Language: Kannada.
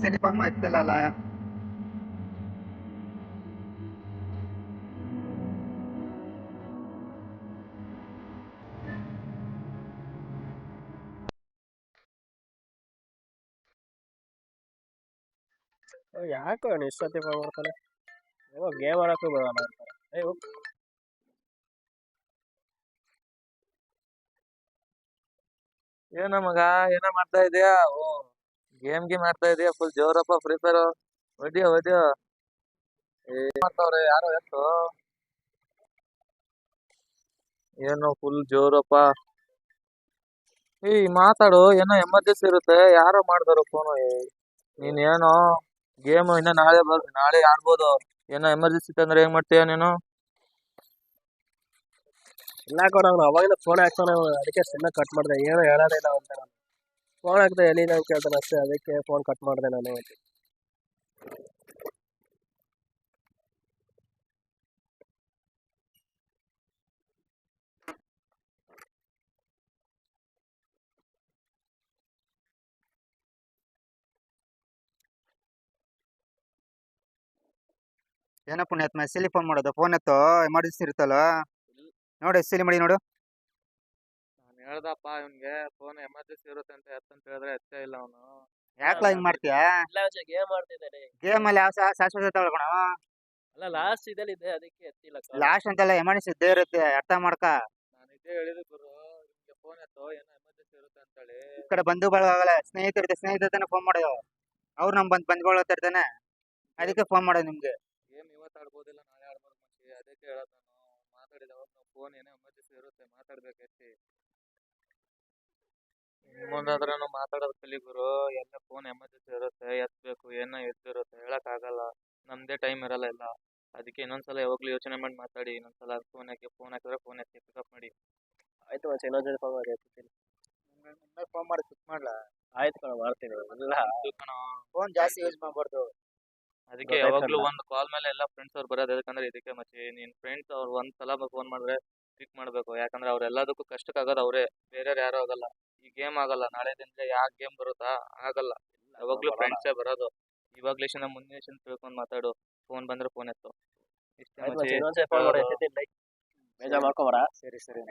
ಸಿನಿಫಾರ್ಮ್ ಆಗ್ತಿಲ್ಲಲ್ಲ. ಯಾಕೋ ಇಷ್ಟೊತ್ತಿ ಫೋನ್ ಮಾಡ್ತಾನೆ. ಗೇಮ್ ಆಡಕ್ಕೂ ಬೇಡ ಅಂತಾರೆ. ಏನ ಮಗ ಏನ ಮಾಡ್ತಾ ಇದೀಯಾ? ಓ ಗೇಮ್ ಗೇಮ್ ಆಡ್ತಾ ಇದೀಯಾ? ಫುಲ್ ಜೋರಪ್ಪ ಫ್ರೀ ಫೈರ್. ಹೊಡಿಯೋ ಹೊಡಿಯೋ. ಏನ್ ಮಾಡ್ತಾವ್ರೆ ಯಾರೋ ಎತ್ತು? ಏನು ಫುಲ್ ಜೋರಪ್ಪ. ಮಾತಾಡು, ಏನೋ ಎಮರ್ಜೆನ್ಸಿ ಇರುತ್ತೆ, ಯಾರೋ ಮಾಡ್ದಾರ ಫೋನು. ನೀನ್ ಏನೋ ಗೇಮ್ ಇನ್ನ ನಾಳೆ ಆಡ್ಬೋದು. ಏನೋ ಎಮರ್ಜೆನ್ಸಿ ಇತ್ತಂದ್ರೆ ಏನ್ ಮಾಡ್ತೀಯ ನೀನು? ಇಲ್ಲ ಕೊಡ ಅವ್ನು ಅವಾಗಿಂದ ಫೋನ್ ಹಾಕ್ತಾನೆ, ಅದಕ್ಕೆ ಸುಮ್ಮನೆ ಕಟ್ ಮಾಡಿದೆ. ಏನೋ ಹೇಳೋದೇ ಇಲ್ಲ ಅಂತ ನಾನು ಫೋನ್ ಹಾಕ್ದೆ ಎಲ್ಲಿ ನಾವು ಕೇಳ್ತಾನೆ ಅಷ್ಟೇ, ಅದಕ್ಕೆ ಫೋನ್ ಕಟ್ ಮಾಡಿದೆ ನಾನು. ಏನ ಪುಣ್ಯಾತ್ಮ ಎಸ್ಸೆಲ್ಲಿ ಫೋನ್ ಮಾಡೋದು? ಫೋನ್ ಎತ್ತು, ಎಮರ್ಜೆನ್ಸಿ ಇರುತ್ತಲ್ಲ. ನೋಡು ಎಸ್ಸೆಲ್ಲಿ ಮಾಡಿ ನೋಡು. ನಾನು ಹೇಳ್ದಪ್ಪ ಇವ್ನ್ಗೆ ಫೋನ್ ಎಮರ್ಜೆನ್ಸಿ ಇರುತ್ತೆ ಅಂತ ಎತ್ತಂತ ಹೇಳಿದ್ರೆ ಎತ್ತೇ ಇಲ್ಲ ಅವನು. ಯಾಕ್ಲಾ ಹಿಂಗ್ ಮಾಡ್ತೀಯಾ? ಗೇಮ್ ಆಡ್ತಿದ್ದಾನೆ. ಗೇಮ್ ಅಲ್ಲಿ ಯಾವ ಶಾಶ್ವತ ತಗೊಳ್ಕೊಣ. ಅಲ್ಲ ಲಾಸ್ಟ್ ಇದಲ್ಲಿ ಇದೆ, ಅದಕ್ಕೆ ಎತ್ತಿಲ್ಲ. ಲಾಸ್ಟ್ ಅಂತೆಲ್ಲ ಎಮರ್ಜೆನ್ಸಿ ಇದ್ದೇ ಇರುತ್ತೆ, ಅರ್ಥ ಮಾಡ್ಕ. ನಾನು ಇದೇ ಹೇಳಿದ್ದು ಗುರು, ನಿಮ್ಗೆ ಫೋನ್ ಎತ್ತೋ ಏನೋ ಎಮರ್ಜೆನ್ಸಿ ಇರುತ್ತೆ ಅಂತೇಳಿ. ಈ ಕಡೆ ಬಂಧುಗಳಾಗಲ್ಲ, ಸ್ನೇಹಿತರ ತಾನೆ ಫೋನ್ ಮಾಡೋದು. ಅವ್ರು ನಮ್ ಬಂಧುಗಳು ಇರ್ತಾನೆ, ಅದಕ್ಕೆ ಫೋನ್ ಮಾಡೋದು ನಿಮ್ಗೆ. ಗೇಮ್ ಇವತ್ತು ಆಡ್ಬೋದಿಲ್ಲ, ನಾಳೆ ಆಡ್ಬೋದು ಮುಂಚೆ, ಅದಕ್ಕೆ ಹೇಳೋದು ನಾನು. ಮಾತಾಡಿದವಾಗ ನಾವು ಫೋನ್ ಏನೋ ಎಮರ್ಜೆನ್ಸಿ ಇರುತ್ತೆ, ಮಾತಾಡ್ಬೇಕು ಎತ್ತಿ. ಮುಂದಾದ್ರೂ ಮಾತಾಡೋದು ಕಲಿ ಗುರು. ಎಲ್ಲ ಫೋನ್ ಎಮರ್ಜೆನ್ಸಿ ಇರುತ್ತೆ, ಎತ್ತಬೇಕು, ಏನೋ ಎತ್ತಿರುತ್ತೆ, ಹೇಳಕ್ ಆಗಲ್ಲ. ನಮ್ದೇ ಟೈಮ್ ಇರಲ್ಲ ಎಲ್ಲ. ಅದಕ್ಕೆ ಇನ್ನೊಂದ್ಸಲ ಯಾವಾಗ್ಲೂ ಯೋಚನೆ ಮಾಡಿ ಮಾತಾಡಿ. ಇನ್ನೊಂದ್ಸಲ ಫೋನ್ ಹಾಕಿದ್ರೆ ಫೋನ್ ಎತ್ತಿ ಪಿಕಪ್ ಮಾಡಿ. ಆಯ್ತು ಮಚ್ಚ, ಇನ್ನೊಂದ್ಸರಿ ಫೋನ್ ಮಾಡಿ ಎತ್ತೀನಿ. ಫೋನ್ ಮಾಡಿ ಪಿಕ್ ಮಾಡ್ಲಾ? ಆಯ್ತು ಕಣ, ಮಾಡ್ತೀನಿ. ಇಲ್ಲ ಫೋನ್ ಜಾಸ್ತಿ ಯೂಸ್ ಮಾಡ್ಬಾರ್ದು. ಅದಕ್ಕೆ ಯಾವಾಗ್ಲೂ ಒಂದು ಕಾಲ್ ಮೇಲೆ ಎಲ್ಲ ಫ್ರೆಂಡ್ಸ್ ಅವ್ರು ಬರೋದು. ಯಾಕಂದ್ರೆ ಇದಕ್ಕೆ ಮಚ್ಚಿ, ನಿನ್ ಫ್ರೆಂಡ್ಸ್ ಅವ್ರು ಒಂದ್ಸಲ ಫೋನ್ ಮಾಡಿದ್ರೆ ಪಿಕ್ ಮಾಡ್ಬೇಕು. ಯಾಕಂದ್ರೆ ಅವ್ರೆಲ್ಲದಕ್ಕೂ ಕಷ್ಟಕ್ಕಾಗೋದು ಅವರೇ, ಬೇರೆಯವ್ರು ಯಾರು ಆಗಲ್ಲ. ಈ ಗೇಮ್ ಆಗಲ್ಲ, ನಾಳೆ ದಿನ ಯಾಕೆ ಗೇಮ್ ಬರುತ್ತಾ ಆಗಲ್ಲ. ಯಾವಾಗ್ಲೂ ಫ್ರೆಂಡ್ಸೇ ಬರೋದು. ಇವಾಗ್ಲೇಶನ ಮುಂದಿನ ತಿಳ್ಕೊಂಡ್ ಮಾತಾಡು. ಫೋನ್ ಬಂದ್ರೆ ಫೋನ್ ಎತ್ತು. ಇಷ್ಟೇ ಮಚ್ಚಿ. ಇನ್ನೊಂದ್ಸರಿ ಫೋನ್ ಮಾಡಿ ಎತ್ತೀನಿ. ಬೇಜಾರ್ ಮಾಡ್ಕೊಬೇಡ. ಸರಿ ಸರಿ.